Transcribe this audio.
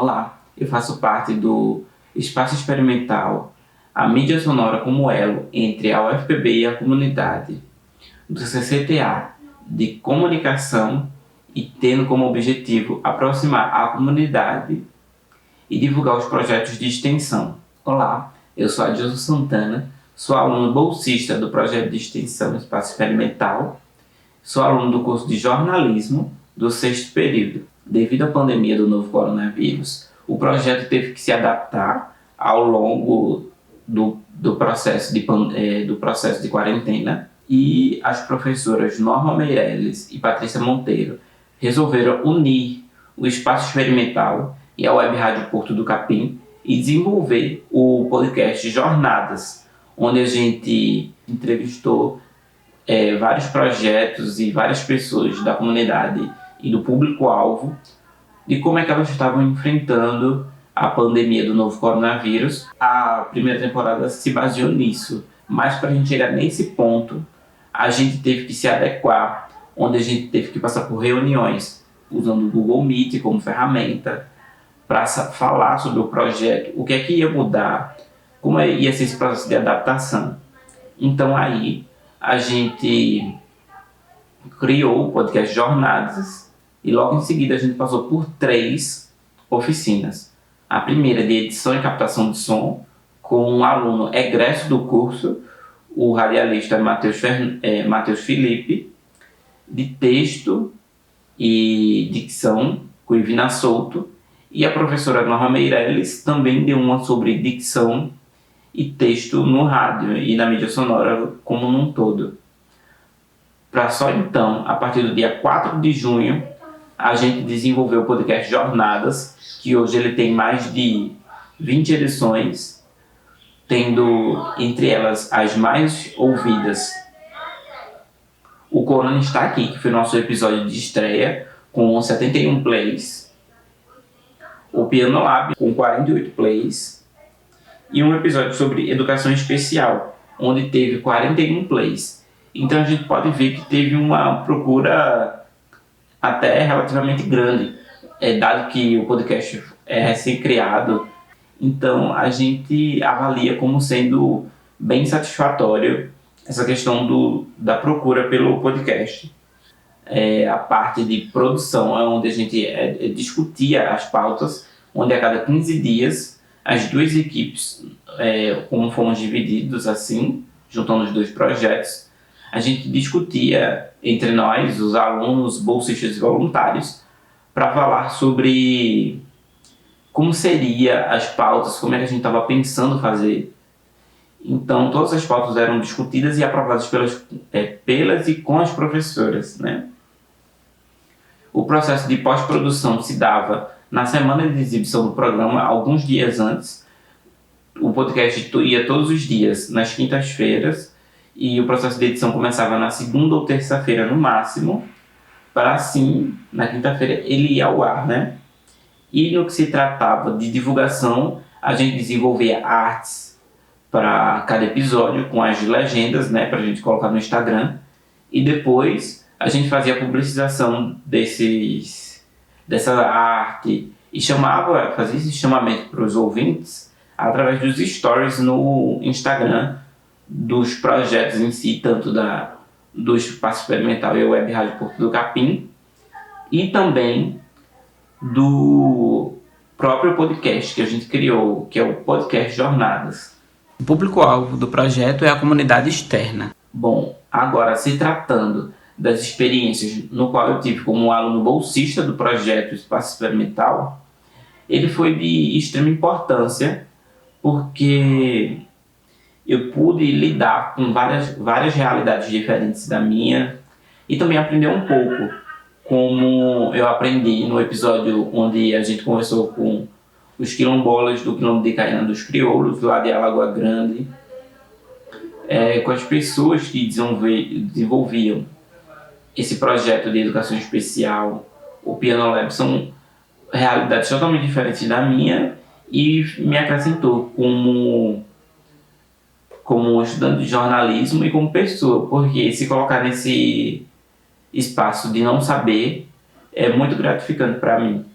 Olá, eu faço parte do Espaço Experimental, a mídia sonora como elo entre a UFPB e a comunidade, do CCTA, de comunicação e tendo como objetivo aproximar a comunidade e divulgar os projetos de extensão. Olá, eu sou Adilson Santana, sou aluno bolsista do projeto de extensão Espaço Experimental, sou aluno do curso de jornalismo do 6º período. Devido à pandemia do novo coronavírus, o projeto teve que se adaptar ao longo do processo de quarentena, e as professoras Norma Meirelles e Patrícia Monteiro resolveram unir o Espaço Experimental e a Web Rádio Porto do Capim e desenvolver o podcast Jornadas, onde a gente entrevistou vários projetos e várias pessoas da comunidade e do público-alvo de como é que elas estavam enfrentando a pandemia do novo coronavírus. A primeira temporada se baseou nisso, mas para a gente chegar nesse ponto, a gente teve que se adequar, onde a gente teve que passar por reuniões, usando o Google Meet como ferramenta, para falar sobre o projeto, o que é que ia mudar, como ia ser esse processo de adaptação. Então aí a gente criou o podcast Jornadas e logo em seguida a gente passou por 3 oficinas. A primeira de edição e captação de som, com um aluno egresso do curso, o radialista Matheus Felipe, de texto e dicção, com Ivina Souto, e a professora Norma Meirelles também deu uma sobre dicção e texto no rádio e na mídia sonora como num todo. Para só então, a partir do dia 4 de junho, a gente desenvolveu o podcast Jornadas, que hoje ele tem mais de 20 edições, tendo entre elas as mais ouvidas O Corona Está Aqui, que foi o nosso episódio de estreia, com 71 plays, o Piano Lab, com 48 plays, e um episódio sobre educação especial, onde teve 41 plays. Então a gente pode ver que teve uma procura até relativamente grande, dado que o podcast é recém-criado. Então a gente avalia como sendo bem satisfatório essa questão da procura pelo podcast. A parte de produção é onde a gente discutia as pautas, onde a cada 15 dias as 2 equipes, como fomos divididos assim, juntando os 2 projetos, a gente discutia entre nós, os alunos, bolsistas e voluntários, para falar sobre como seria as pautas, como é que a gente estava pensando fazer. Então, todas as pautas eram discutidas e aprovadas pelas e com as professoras, né? O processo de pós-produção se dava na semana de exibição do programa, alguns dias antes. O podcast ia todos os dias, nas quintas-feiras, e o processo de edição começava na segunda ou terça-feira no máximo, para assim, na quinta-feira, ele ia ao ar, né? E no que se tratava de divulgação, a gente desenvolvia artes para cada episódio, com as legendas, né, para a gente colocar no Instagram, e depois a gente fazia a publicização dessa arte e fazia esse chamamento para os ouvintes através dos stories no Instagram dos projetos em si, tanto do Espaço Experimental e a Web Rádio Porto do Capim, e também do próprio podcast que a gente criou, que é o podcast Jornadas. O público-alvo do projeto é a comunidade externa. Bom, agora se tratando das experiências no qual eu tive como aluno bolsista do projeto Espaço Experimental, ele foi de extrema importância, porque eu pude lidar com várias realidades diferentes da minha e também aprender um pouco, como eu aprendi no episódio onde a gente conversou com os quilombolas do Quilombo de Caiana dos Crioulos, lá de Alagoa Grande, com as pessoas que desenvolviam esse projeto de educação especial, o Piano Lab, são realidades totalmente diferentes da minha, e me acrescentou como estudante de jornalismo e como pessoa, porque se colocar nesse espaço de não saber é muito gratificante para mim.